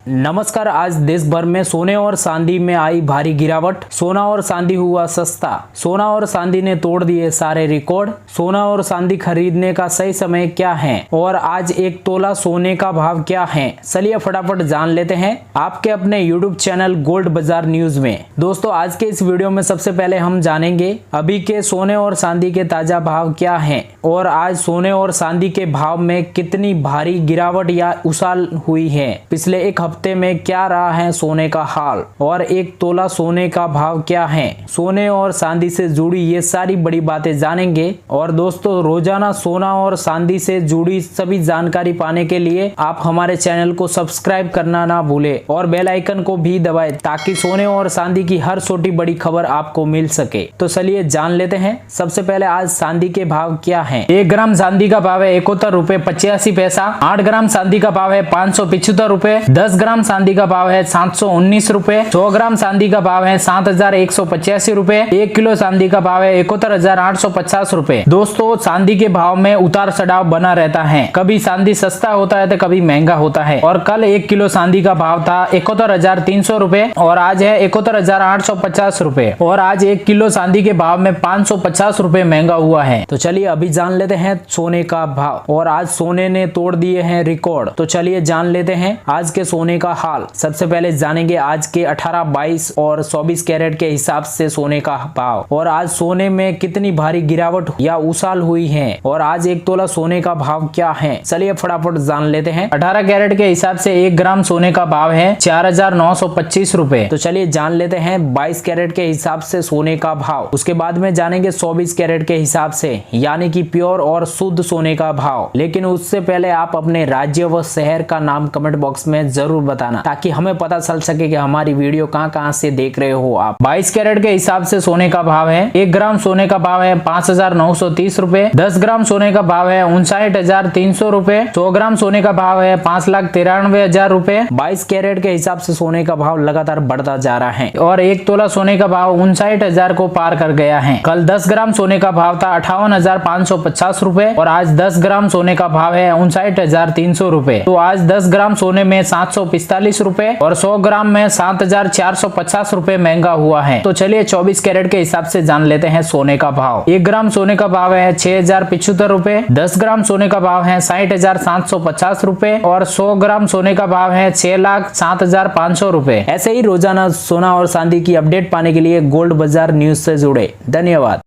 नमस्कार। आज देश भर में सोने और चांदी में आई भारी गिरावट। सोना और चांदी हुआ सस्ता। सोना और चांदी ने तोड़ दिए सारे रिकॉर्ड। सोना और चांदी खरीदने का सही समय क्या है और आज एक तोला सोने का भाव क्या है, चलिए फटाफट जान लेते हैं आपके अपने यूट्यूब चैनल गोल्ड बाजार न्यूज में। दोस्तों, आज के इस वीडियो में सबसे पहले हम जानेंगे अभी के सोने और चांदी के ताजा भाव क्या हैं और आज सोने और चांदी के भाव में कितनी भारी गिरावट या उछाल हुई है। पिछले एक हफ्ते में क्या रहा है सोने का हाल और एक तोला सोने का भाव क्या है। सोने और चांदी से जुड़ी ये सारी बड़ी बातें जानेंगे। और दोस्तों, रोजाना सोना और चांदी से जुड़ी सभी जानकारी पाने के लिए आप हमारे चैनल को सब्सक्राइब करना ना भूले और बेल आइकन को भी दबाएं ताकि सोने और चांदी की हर छोटी बड़ी खबर आपको मिल सके। तो चलिए जान लेते हैं। सबसे पहले आज चांदी के भाव क्या है। 1 ग्राम चांदी का भाव है 71 रुपए 85 पैसा। 8 ग्राम चांदी का भाव है 575 रुपए। 10 ग्राम चांदी का भाव है 719 रुपए। 100 ग्राम चांदी का भाव है 7185 रुपए। 1 किलो चांदी का भाव है 71,850 रुपए। दोस्तों, चांदी के भाव में उतार चढ़ाव बना रहता है। कभी चांदी सस्ता होता है तो कभी महंगा होता है। और कल 1 किलो चांदी का भाव था 71,300 रुपए और आज है 71,850 रुपए। और आज 1 किलो चांदी के भाव में 550 रुपए महंगा हुआ है। तो चलिए अभी जान लेते हैं सोने का भाव। और आज सोने ने तोड़ दिए हैं रिकॉर्ड। तो चलिए जान लेते हैं आज के सोने का हाल। सबसे पहले जानेंगे आज के 18, 22 और 24 कैरेट के हिसाब से सोने का भाव और आज सोने में कितनी भारी गिरावट या उछाल हुई है और आज एक तोला सोने का भाव क्या है, चलिए फटाफट जान लेते हैं। 18 कैरेट के हिसाब से 1 ग्राम सोने का भाव है 4,925 रुपए। तो चलिए जान लेते हैं 22 कैरेट के हिसाब से सोने का भाव। उसके बाद में जानेंगे 24 कैरेट के हिसाब से यानी कि प्योर और शुद्ध सोने का भाव। लेकिन उससे पहले आप अपने राज्य व शहर का नाम कमेंट बॉक्स में जरूर बताना ताकि हमें पता चल सके कि हमारी वीडियो कहां से देख रहे हो आप। 22 कैरेट के हिसाब से सोने का भाव है 1 ग्राम सोने का भाव है 5,930 रुपए। 10 ग्राम सोने का भाव है 59,300 रुपए। 100 ग्राम सोने का भाव है 5,93,000 रुपए। 22 कैरेट के हिसाब से सोने का भाव लगातार बढ़ता जा रहा है और 1 तोला सोने का भाव 59,000 को पार कर गया है। कल 10 ग्राम सोने का भाव था 58,550 रुपए और आज 10 ग्राम सोने का भाव है 59,300 रुपए। तो आज 10 ग्राम सोने में 745 रुपए और 100 ग्राम में 7,450 रुपए महंगा हुआ है। तो चलिए 24 कैरेट के हिसाब से जान लेते हैं सोने का भाव। 1 ग्राम सोने का भाव है 6,075 रुपए। 10 ग्राम सोने का भाव है 60,750 रुपए और 100 ग्राम सोने का भाव है 6,07,500 रुपए। ऐसे ही रोजाना सोना और चांदी की अपडेट पाने के लिए गोल्ड बाजार न्यूज से जुड़े। धन्यवाद।